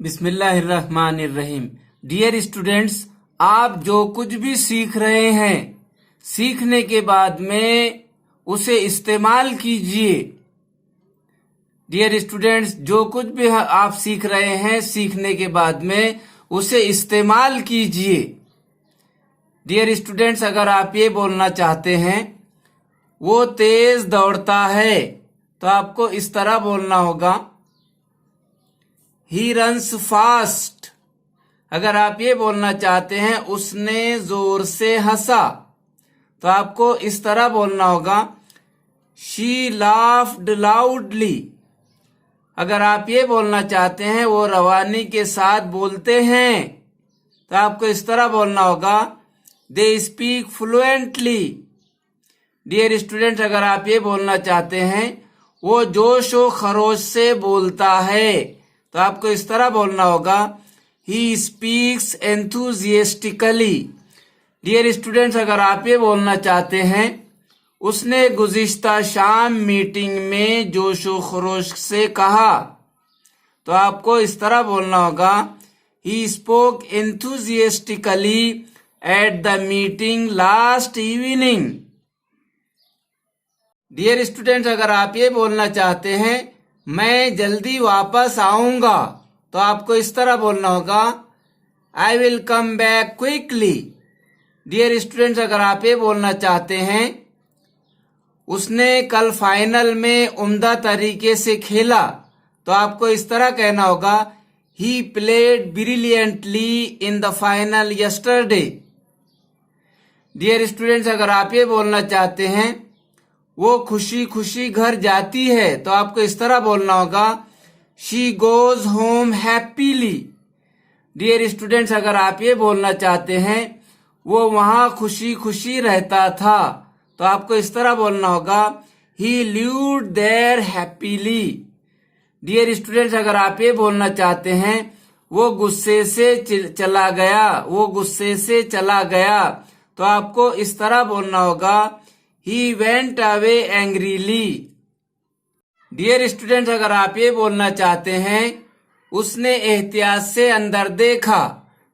बिस्मिल्लाहिर्रहमानिर्रहीम। Dear students, आप जो कुछ भी सीख रहे हैं, सीखने के बाद में उसे इस्तेमाल कीजिए। डियर स्टूडेंट्स, जो कुछ भी आप सीख रहे हैं, सीखने के बाद में उसे इस्तेमाल कीजिए। डियर स्टूडेंट्स, अगर आप ये बोलना चाहते हैं वो तेज दौड़ता है, तो आपको इस तरह बोलना होगा, ही रन्स फास्ट। अगर आप ये बोलना चाहते हैं उसने जोर से हंसा, तो आपको इस तरह बोलना होगा, शी लाफ्ड लाउडली। अगर आप ये बोलना चाहते हैं वो रवानी के साथ बोलते हैं, तो आपको इस तरह बोलना होगा, they speak fluently. Dear student, अगर आप ये बोलना चाहते हैं वो जोश व खरोश से बोलता है, तो आपको इस तरह बोलना होगा, he speaks enthusiastically. Dear students, अगर आप ये बोलना चाहते हैं उसने गुज़िश्ता शाम मीटिंग में जोश व खरोश से कहा, तो आपको इस तरह बोलना होगा, he spoke enthusiastically at the meeting last evening. Dear students, अगर आप ये बोलना चाहते हैं मैं जल्दी वापस आऊंगा, तो आपको इस तरह बोलना होगा, I will come back quickly. Dear students, अगर आप ये बोलना चाहते हैं उसने कल फाइनल में उम्दा तरीके से खेला, तो आपको इस तरह कहना होगा, he played brilliantly in the final yesterday. Dear students, अगर आप ये बोलना चाहते हैं वो खुशी खुशी घर जाती है, तो आपको इस तरह बोलना होगा, she goes home happily. Dear students, अगर आप ये बोलना चाहते हैं वो वहां खुशी खुशी रहता था, तो आपको इस तरह बोलना होगा, he lived there happily. Dear students, अगर आप ये बोलना चाहते हैं वो गुस्से से चला गया, वो गुस्से से चला गया, तो आपको इस तरह बोलना होगा, he went away angrily। Dear students, अगर आप ये बोलना चाहते हैं उसने एहतियात से अंदर देखा,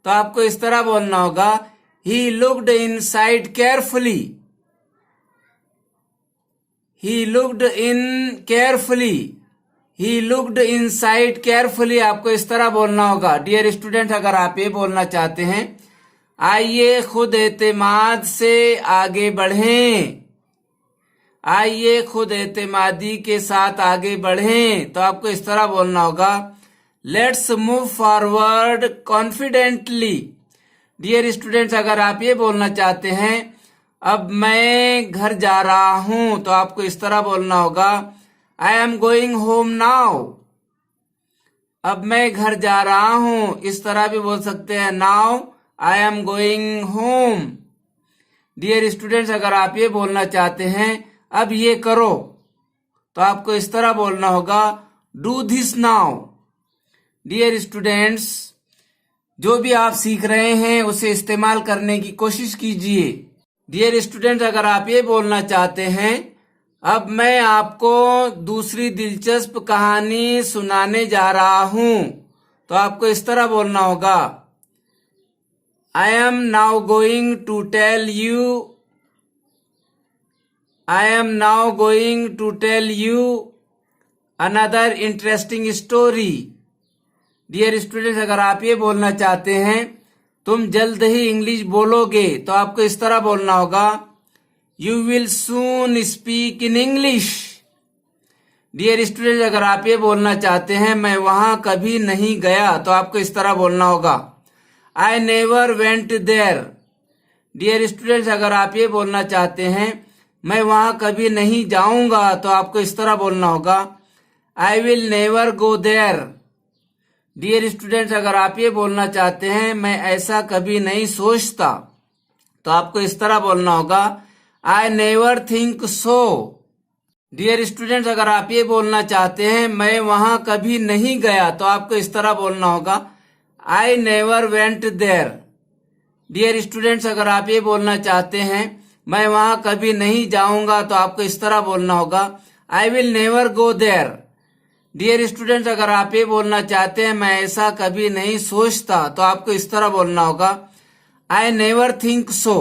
तो आपको इस तरह बोलना होगा, he looked inside carefully। he looked in carefully। he looked inside carefully, आपको इस तरह बोलना होगा। डियर स्टूडेंट्स, अगर आप ये बोलना चाहते हैं आइए खुद एतमाद से आगे बढ़ें, आइए खुद एतमादी के साथ आगे बढ़ें, तो आपको इस तरह बोलना होगा, let's move forward confidently. Dear students, अगर आप ये बोलना चाहते हैं अब मैं घर जा रहा हूं, तो आपको इस तरह बोलना होगा, I am going home now. अब मैं घर जा रहा हूं, इस तरह भी बोल सकते हैं, now I am going home. Dear students, अगर आप ये बोलना चाहते हैं अब ये करो, तो आपको इस तरह बोलना होगा, do this now. Dear students, जो भी आप सीख रहे हैं उसे इस्तेमाल करने की कोशिश कीजिए। डियर स्टूडेंट्स, अगर आप ये बोलना चाहते हैं अब मैं आपको दूसरी दिलचस्प कहानी सुनाने जा रहा हूं, तो आपको इस तरह बोलना होगा, I am now going to tell you, I am now going to tell you another interesting story। Dear students, अगर आप ये बोलना चाहते हैं तुम जल्द ही इंग्लिश बोलोगे, तो आपको इस तरह बोलना होगा, you will soon speak in English। Dear students, अगर आप ये बोलना चाहते हैं मैं वहां कभी नहीं गया, तो आपको इस तरह बोलना होगा, I never went there। Dear students, अगर आप ये बोलना चाहते हैं मैं वहां कभी नहीं जाऊंगा, तो आपको इस तरह बोलना होगा, I will never go there. Dear students, अगर आप ये बोलना चाहते हैं मैं ऐसा कभी नहीं सोचता, तो आपको इस तरह बोलना होगा, I never think so. Dear students, अगर आप ये बोलना चाहते हैं मैं वहां कभी नहीं गया, तो आपको इस तरह बोलना होगा, I never went there. Dear students, अगर आप ये बोलना चाहते हैं मैं वहां कभी नहीं जाऊंगा, तो आपको इस तरह बोलना होगा, I will never go there. Dear students, अगर आप ये बोलना चाहते हैं मैं ऐसा कभी नहीं सोचता, तो आपको इस तरह बोलना होगा I never think so.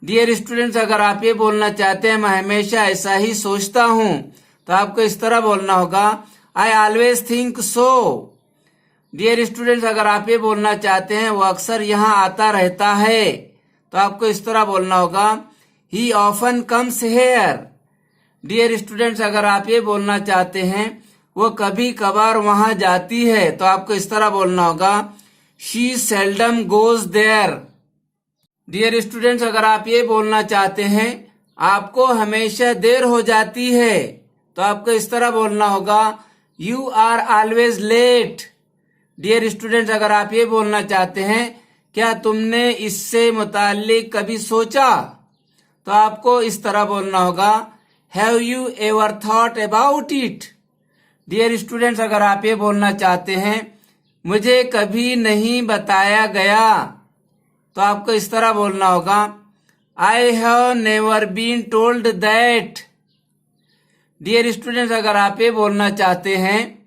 Dear students, अगर आप ये बोलना चाहते हैं मैं हमेशा ऐसा ही सोचता हूं, तो आपको इस तरह बोलना होगा I always think so. Dear students, अगर आप ये बोलना चाहते हैं वो अक्सर यहाँ आता रहता है, तो आपको इस तरह बोलना होगा he often comes here. Dear students, अगर आप ये बोलना चाहते हैं वो कभी कभार वहां जाती है, तो आपको इस तरह बोलना होगा she seldom goes there. Dear students, अगर आप ये बोलना चाहते हैं आपको हमेशा देर हो जाती है, तो आपको इस तरह बोलना होगा you are always late. Dear students, अगर आप ये बोलना चाहते हैं क्या तुमने इससे मुताल्लिक कभी सोचा, तो आपको इस तरह बोलना होगा have you ever thought about it. Dear students, अगर आप ये बोलना चाहते हैं मुझे कभी नहीं बताया गया, तो आपको इस तरह बोलना होगा I have never been told that. Dear students, अगर आप ये बोलना चाहते हैं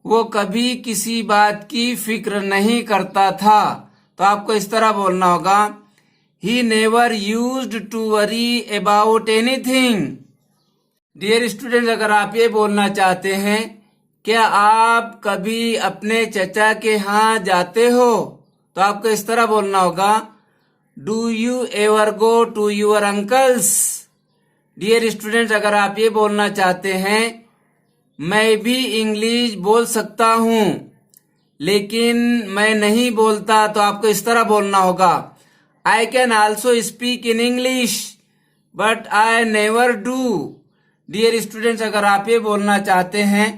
वो कभी किसी बात की फिक्र नहीं करता था, तो आपको इस तरह बोलना होगा he never used to worry about anything. Dear students, अगर आप ये बोलना चाहते हैं क्या आप कभी अपने चचा के यहाँ जाते हो, तो आपको इस तरह बोलना होगा do you ever go to your uncles. Dear students, अगर आप ये बोलना चाहते हैं मैं भी इंग्लिश बोल सकता हूँ लेकिन मैं नहीं बोलता, तो आपको इस तरह बोलना होगा I can also speak in English but I never do. Dear students, अगर आप ये बोलना चाहते हैं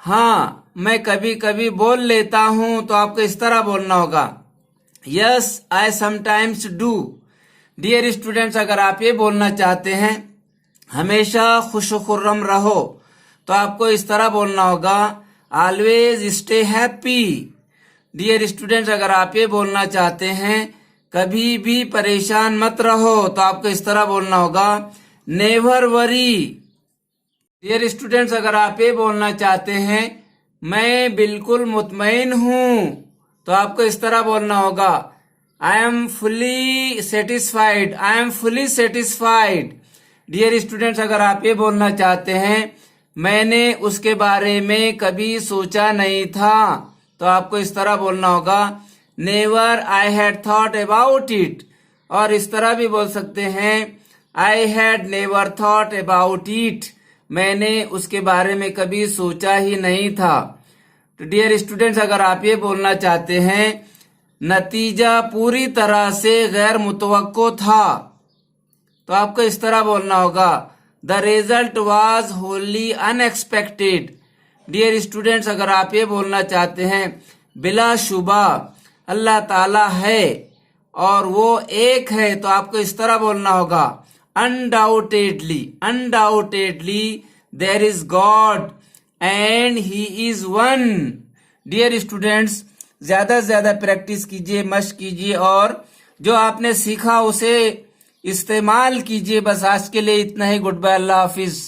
हाँ मैं कभी कभी बोल लेता हूं, तो आपको इस तरह बोलना होगा yes I sometimes do. Dear students, अगर आप ये बोलना चाहते हैं हमेशा खुश खुर्रम रहो, तो आपको इस तरह बोलना होगा always stay happy. Dear students, अगर आप ये बोलना चाहते हैं कभी भी परेशान मत रहो, तो आपको इस तरह बोलना होगा नेवर वरी। डियर स्टूडेंट्स, अगर आप ये बोलना चाहते हैं मैं बिल्कुल मुतमईन हूं, तो आपको इस तरह बोलना होगा I am fully satisfied, I am fully satisfied. Dear students, अगर आप ये बोलना चाहते हैं मैंने उसके बारे में कभी सोचा नहीं था, तो आपको इस तरह बोलना होगा never I had thought about it. और इस तरह भी बोल सकते हैं I had never thought about it, मैंने उसके बारे में कभी सोचा ही नहीं था। तो डियर स्टूडेंट्स, अगर आप ये बोलना चाहते हैं नतीजा पूरी तरह से गैर मुतवक्को था, तो आपको इस तरह बोलना होगा the result was wholly unexpected. Dear students, अगर आप ये बोलना चाहते हैं बिलाशुबा अल्लाह ताला है और वो एक है, तो आपको इस तरह बोलना होगा undoubtedly, undoubtedly there is God and he is one. Dear students, ज्यादा से ज्यादा प्रैक्टिस कीजिए, मश्क कीजिए और जो आपने सीखा उसे इस्तेमाल कीजिए। बस आज के लिए इतना ही। गुड बाय, अल्लाह हाफिज।